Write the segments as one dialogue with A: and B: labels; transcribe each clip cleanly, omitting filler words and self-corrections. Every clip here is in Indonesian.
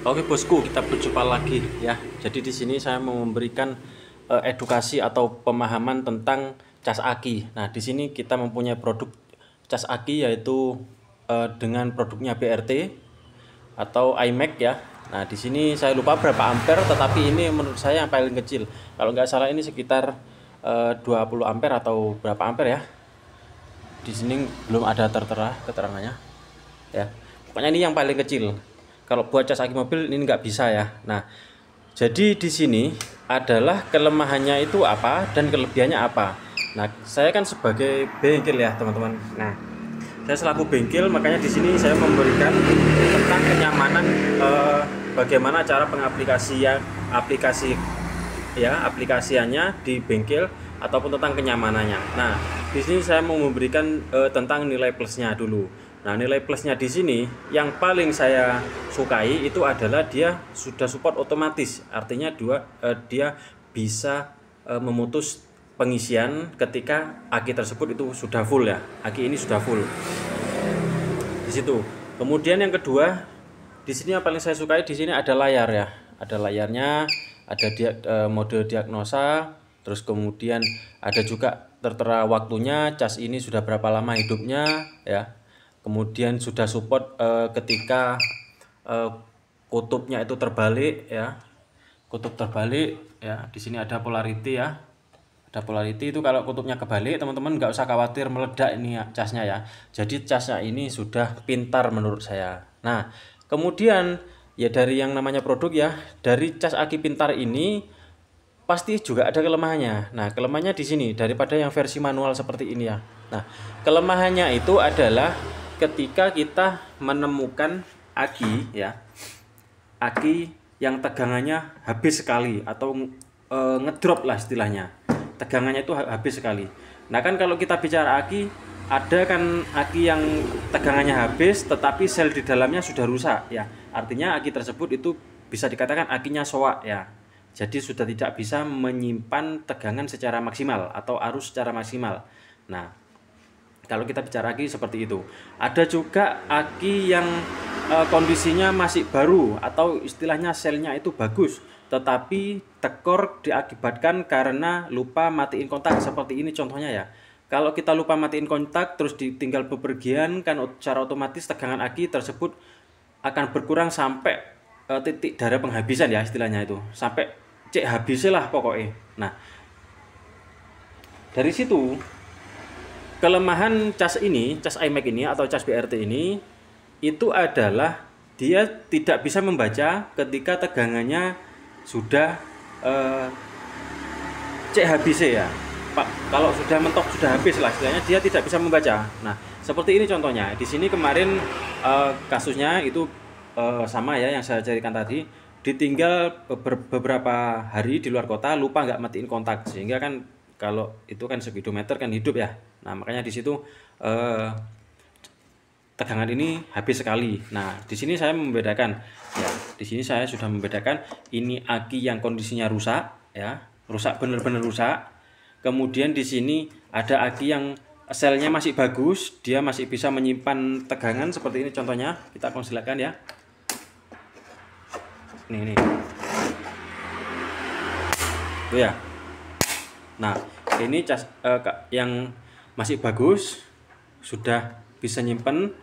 A: Oke bosku, kita berjumpa lagi ya. Jadi di sini saya mau memberikan edukasi atau pemahaman tentang cas aki. Nah, di sini kita mempunyai produk cas aki yaitu dengan produknya BRT atau iMac ya. Nah, di sini saya lupa berapa ampere, tetapi ini menurut saya yang paling kecil. Kalau nggak salah ini sekitar 20 ampere atau berapa ampere ya. Di sini belum ada tertera keterangannya ya. Pokoknya ini yang paling kecil. Kalau buat cas aki mobil ini nggak bisa ya. Nah, jadi di sini adalah kelemahannya itu apa dan kelebihannya apa. Nah, saya kan sebagai bengkel ya teman-teman. Nah, saya selaku bengkel, makanya di sini saya memberikan tentang kenyamanan, bagaimana cara aplikasiannya di bengkel ataupun tentang kenyamanannya. Nah, di sini saya mau memberikan tentang nilai plusnya dulu. Nah, nilai plusnya di sini yang paling saya sukai itu adalah dia sudah support otomatis. Artinya dia bisa memutus pengisian ketika aki tersebut itu sudah full ya. Aki ini sudah full. Di situ. Kemudian yang kedua, di sini yang paling saya sukai di sini ada layar ya. Ada layarnya, ada mode diagnosa, terus kemudian ada juga tertera waktunya, cas ini sudah berapa lama hidupnya ya. Kemudian sudah support ketika kutubnya itu terbalik ya. Kutub terbalik ya. Di sini ada polarity ya. Ada polarity itu kalau kutubnya kebalik, teman-teman nggak usah khawatir meledak ini ya, casnya ya. Jadi casnya ini sudah pintar menurut saya. Nah, kemudian ya dari yang namanya produk ya, dari cas aki pintar ini pasti juga ada kelemahannya. Nah, kelemahannya di sini daripada yang versi manual seperti ini ya. Nah, kelemahannya itu adalah ketika kita menemukan aki ya, aki yang tegangannya habis sekali atau ngedrop lah istilahnya. Tegangannya itu habis sekali. Nah, kan kalau kita bicara aki, ada kan aki yang tegangannya habis tetapi sel di dalamnya sudah rusak ya. Artinya aki tersebut itu bisa dikatakan akinya soak ya. Jadi sudah tidak bisa menyimpan tegangan secara maksimal atau arus secara maksimal. Nah, kalau kita bicara aki seperti itu. Ada juga aki yang kondisinya masih baru atau istilahnya selnya itu bagus, tetapi tekor diakibatkan karena lupa matiin kontak seperti ini contohnya ya. Kalau kita lupa matiin kontak terus ditinggal bepergian kan secara otomatis tegangan aki tersebut akan berkurang sampai titik darah penghabisan ya istilahnya itu. Sampai cek habisnya lah pokoknya. Nah, dari situ kelemahan cas ini, cas iMac ini atau cas BRT ini itu adalah dia tidak bisa membaca ketika tegangannya sudah cek habis ya Pak. Kalau sudah mentok sudah habis lah istilahnya, dia tidak bisa membaca. Nah, seperti ini contohnya. Di sini kemarin kasusnya itu sama ya yang saya carikan tadi, ditinggal beberapa hari di luar kota, lupa nggak matiin kontak, sehingga kan kalau itu kan speedometer kan hidup ya. Nah, makanya di situ tegangan ini habis sekali. Nah, di sini saya membedakan ya. Di sini saya sudah membedakan ini aki yang kondisinya rusak ya, rusak benar-benar rusak. Kemudian di sini ada aki yang selnya masih bagus, dia masih bisa menyimpan tegangan seperti ini contohnya. Kita akan silakan ya. Nih. Tuh ya. Nah, ini cas yang masih bagus, sudah bisa nyimpen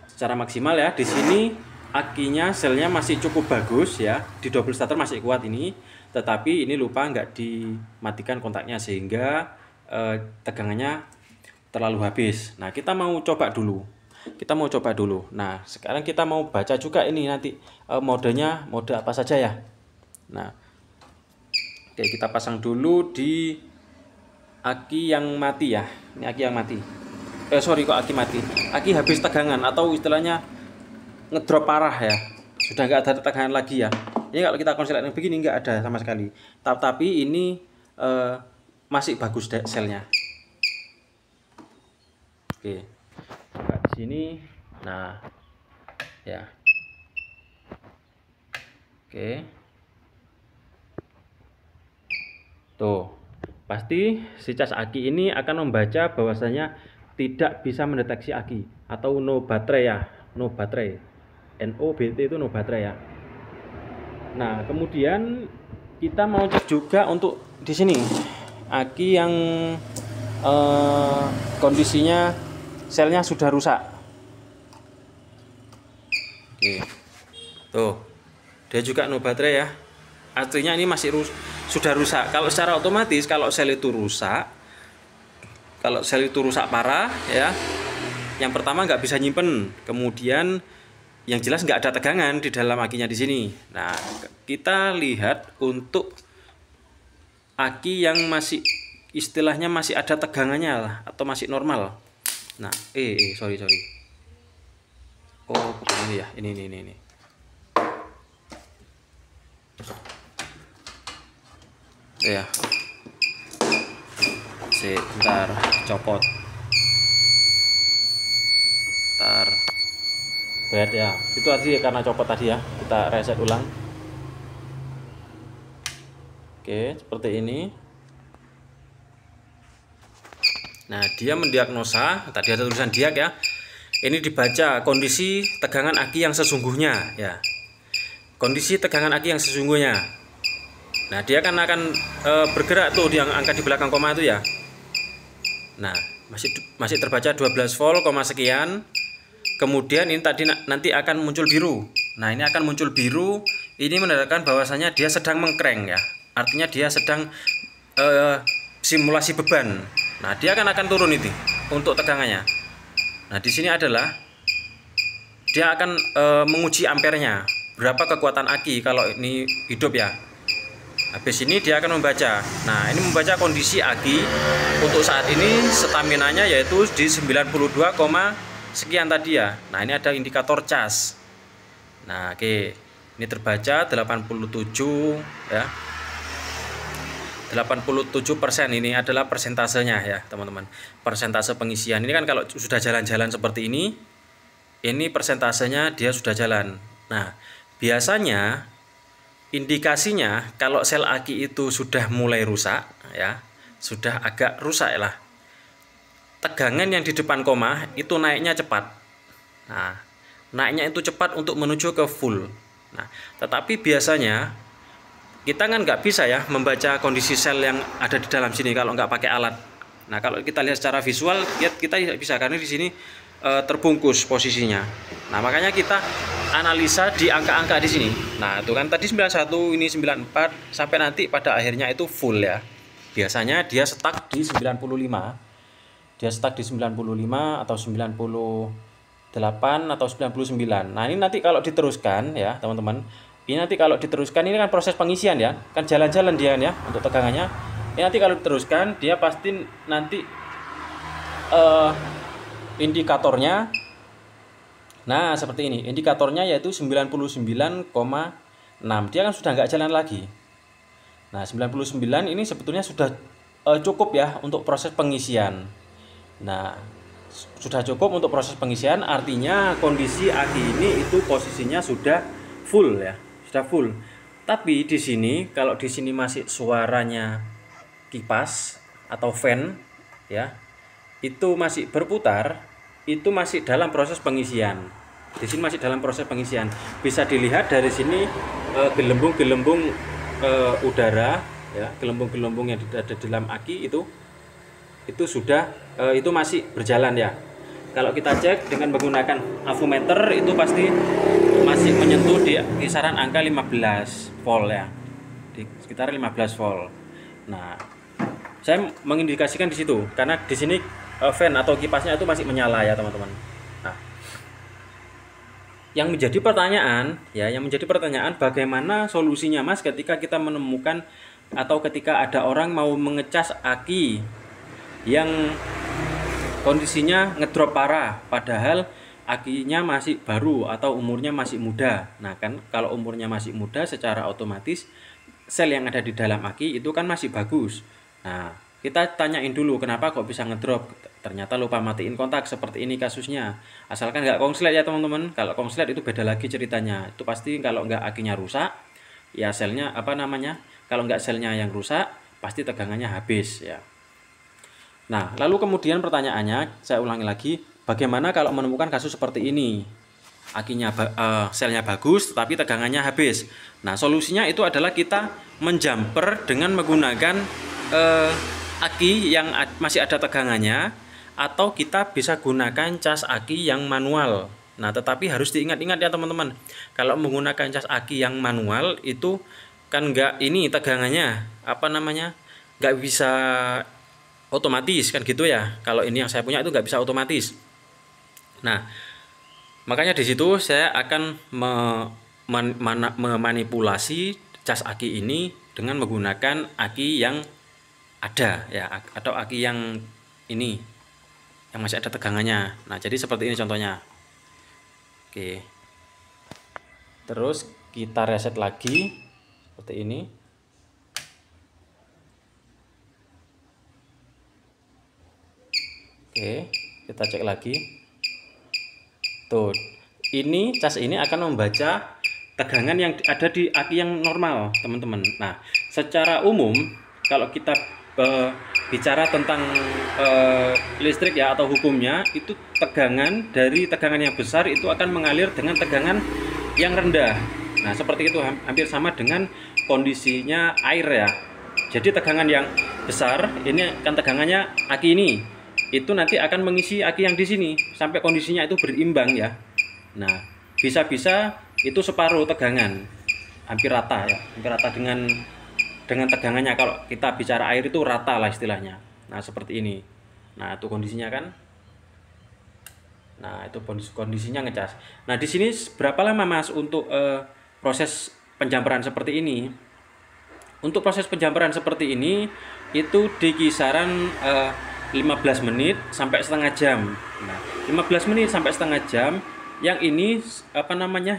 A: secara maksimal ya. Di sini akinya selnya masih cukup bagus ya, di double starter masih kuat ini, tetapi ini lupa nggak dimatikan kontaknya sehingga tegangannya terlalu habis. Nah, kita mau coba dulu. Nah, sekarang kita mau baca juga ini nanti modenya mode apa saja ya. Nah, oke, kita pasang dulu di aki yang mati ya. Ini aki yang mati. Sorry kok aki mati. Aki habis tegangan atau istilahnya ngedrop parah ya. Sudah nggak ada tegangan lagi ya. Ini kalau kita konselnya begini nggak ada sama sekali. Tapi ini masih bagus deh selnya. Oke. Buka di sini. Nah. Ya. Oke. Tuh. Pasti si cas aki ini akan membaca bahwasanya tidak bisa mendeteksi aki atau no baterai ya. No baterai. NOBT itu no baterai ya. Nah, kemudian kita mau cek juga untuk di sini aki yang kondisinya selnya sudah rusak. Oke. Tuh. Dia juga no baterai ya. Artinya ini masih sudah rusak. Kalau secara otomatis kalau sel itu rusak, parah ya, yang pertama nggak bisa nyimpen, kemudian yang jelas nggak ada tegangan di dalam akinya di sini. Nah, kita lihat untuk aki yang masih istilahnya masih ada tegangannya lah, atau masih normal. Nah, sorry. Oh, bukan ini ya, ini. Ya, bentar, copot. Bentar. Bad ya, itu tadi karena copot tadi ya, kita reset ulang. Oke, seperti ini. Nah, dia mendiagnosa, tadi ada tulisan diag ya. Ini dibaca kondisi tegangan aki yang sesungguhnya ya. Kondisi tegangan aki yang sesungguhnya. Nah, dia kan akan bergerak tuh yang angka di belakang koma itu ya. Nah, masih terbaca 12 volt, sekian. Kemudian ini tadi nanti akan muncul biru. Nah, ini akan muncul biru. Ini menandakan bahwasanya dia sedang mengcrank ya. Artinya dia sedang simulasi beban. Nah, dia akan turun itu untuk tegangannya. Nah, di sini adalah dia akan menguji ampernya. Berapa kekuatan aki kalau ini hidup ya. Habis ini dia akan membaca. Nah, ini membaca kondisi aki untuk saat ini staminanya yaitu di 92, sekian tadi ya. Nah, ini ada indikator cas. Nah, oke. Ini terbaca 87 ya. 87% ini adalah persentasenya ya, teman-teman. Persentase pengisian. Ini kan kalau sudah jalan-jalan seperti ini persentasenya dia sudah jalan. Nah, biasanya indikasinya kalau sel aki itu sudah mulai rusak ya, sudah agak rusak lah. Tegangan yang di depan koma itu naiknya cepat. Nah, naiknya itu cepat untuk menuju ke full. Nah, tetapi biasanya kita kan nggak bisa ya membaca kondisi sel yang ada di dalam sini kalau nggak pakai alat. Nah, kalau kita lihat secara visual kita tidak bisa karena di sini terbungkus posisinya. Nah, makanya kita analisa di angka-angka di sini. Nah, itu kan tadi 91, ini 94 sampai nanti pada akhirnya itu full ya. Biasanya dia stuck di 95. Dia stuck di 95 atau 98 atau 99. Nah, ini nanti kalau diteruskan ya, teman-teman. Ini nanti kalau diteruskan ini kan proses pengisian ya. Kan jalan-jalan dia ya untuk tegangannya. Ini nanti kalau diteruskan dia pasti nanti indikatornya, nah seperti ini, indikatornya yaitu 99,6. Dia kan sudah nggak jalan lagi. Nah, 99 ini sebetulnya sudah cukup ya untuk proses pengisian. Nah, sudah cukup untuk proses pengisian, artinya kondisi aki ini itu posisinya sudah full ya, sudah full. Tapi di sini kalau di sini masih suaranya kipas atau fan ya, itu masih berputar, itu masih dalam proses pengisian. Di sini masih dalam proses pengisian. Bisa dilihat dari sini gelembung-gelembung udara ya, gelembung-gelembung yang ada di dalam aki itu sudah itu masih berjalan ya. Kalau kita cek dengan menggunakan avometer itu pasti masih menyentuh di kisaran angka 15 volt ya. Di sekitar 15 volt. Nah, saya mengindikasikan di situ karena di sini fan atau kipasnya itu masih menyala ya, teman-teman. Nah, yang menjadi pertanyaan bagaimana solusinya Mas ketika kita menemukan atau ketika ada orang mau mengecas aki yang kondisinya ngedrop parah padahal akinya masih baru atau umurnya masih muda. Nah, kan kalau umurnya masih muda secara otomatis sel yang ada di dalam aki itu kan masih bagus. Nah, kita tanyain dulu kenapa kok bisa ngedrop. Ternyata lupa matiin kontak, seperti ini kasusnya. Asalkan nggak konslet ya, teman-teman. Kalau konslet itu beda lagi ceritanya. Itu pasti kalau nggak akinya rusak ya selnya kalau nggak selnya yang rusak pasti tegangannya habis ya. Nah, lalu kemudian pertanyaannya saya ulangi lagi, bagaimana kalau menemukan kasus seperti ini? selnya bagus tetapi tegangannya habis. Nah, solusinya itu adalah kita menjumper dengan menggunakan aki yang masih ada tegangannya, atau kita bisa gunakan cas aki yang manual. Nah, tetapi harus diingat-ingat ya teman-teman, kalau menggunakan cas aki yang manual itu kan nggak ini tegangannya nggak bisa otomatis kan gitu ya. Kalau ini yang saya punya itu nggak bisa otomatis. Nah, makanya di situ saya akan memanipulasi cas aki ini dengan menggunakan aki yang ada ya, atau aki yang ini yang masih ada tegangannya. Nah, jadi seperti ini contohnya. Oke. Terus kita reset lagi seperti ini. Oke, kita cek lagi. Tuh, ini cas ini akan membaca tegangan yang ada di aki yang normal, teman-teman. Nah, secara umum kalau kita bicara tentang listrik ya atau hukumnya, itu tegangan dari tegangan yang besar itu akan mengalir dengan tegangan yang rendah. Nah, seperti itu hampir sama dengan kondisinya air ya. Jadi tegangan yang besar ini kan tegangannya aki ini, itu nanti akan mengisi aki yang di sini sampai kondisinya itu berimbang ya. Nah, bisa-bisa itu separuh tegangan, hampir rata ya, hampir rata dengan tegangannya. Kalau kita bicara air itu rata lah istilahnya. Nah, seperti ini. Nah, itu kondisinya kan. Nah, itu kondisinya ngecas. Nah, di sini berapa lama Mas untuk proses penjamperan seperti ini? Untuk proses penjamperan seperti ini itu di kisaran 15 menit sampai setengah jam. Nah, 15 menit sampai setengah jam. Yang ini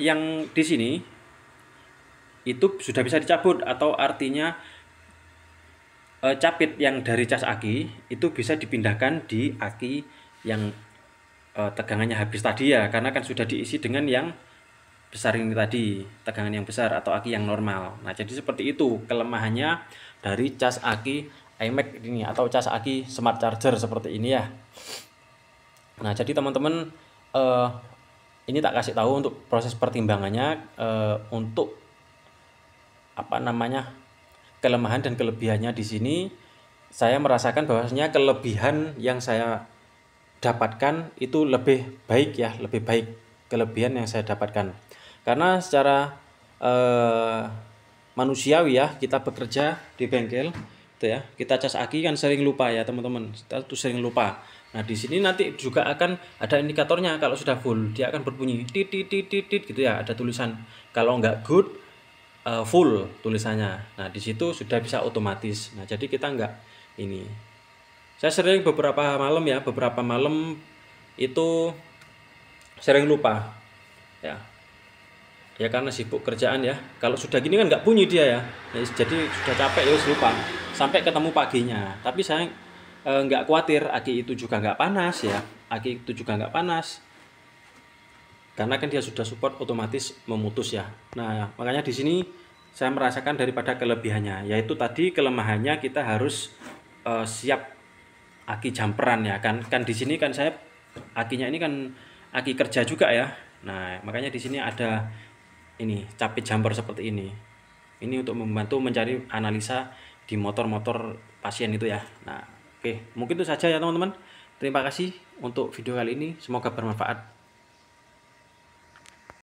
A: yang di sini itu sudah bisa dicabut, atau artinya capit yang dari cas aki itu bisa dipindahkan di aki yang tegangannya habis tadi ya, karena kan sudah diisi dengan yang besar ini tadi, tegangan yang besar atau aki yang normal. Nah, jadi seperti itu kelemahannya dari cas aki iMac ini atau cas aki smart charger seperti ini ya. Nah, jadi teman-teman ini tak kasih tahu untuk proses pertimbangannya, untuk kelemahan dan kelebihannya. Di sini saya merasakan bahwasanya kelebihan yang saya dapatkan itu lebih baik ya, lebih baik kelebihan yang saya dapatkan. Karena secara manusiawi ya, kita bekerja di bengkel itu ya, kita cas aki kan sering lupa ya teman-teman, kita tuh sering lupa. Nah, di sini nanti juga akan ada indikatornya. Kalau sudah full dia akan berbunyi tit tit tit tit gitu ya, ada tulisan. Kalau nggak good full tulisannya. Nah, di situ sudah bisa otomatis. Nah, jadi kita nggak ini. Saya sering beberapa malam itu sering lupa ya. Ya karena sibuk kerjaan ya. Kalau sudah gini kan nggak bunyi dia ya. Jadi sudah capek ya lupa. Sampai ketemu paginya. Tapi saya nggak khawatir, aki itu juga nggak panas ya. Aki itu juga nggak panas. Karena kan dia sudah support otomatis memutus ya. Nah, makanya di sini saya merasakan daripada kelebihannya, yaitu tadi kelemahannya kita harus siap aki jumperan ya kan. Kan di sini kan saya akinya ini kan aki kerja juga ya. Nah, makanya di sini ada ini capit jumper seperti ini. Ini untuk membantu mencari analisa di motor-motor pasien itu ya. Nah, oke, mungkin itu saja ya teman-teman. Terima kasih untuk video kali ini, semoga bermanfaat.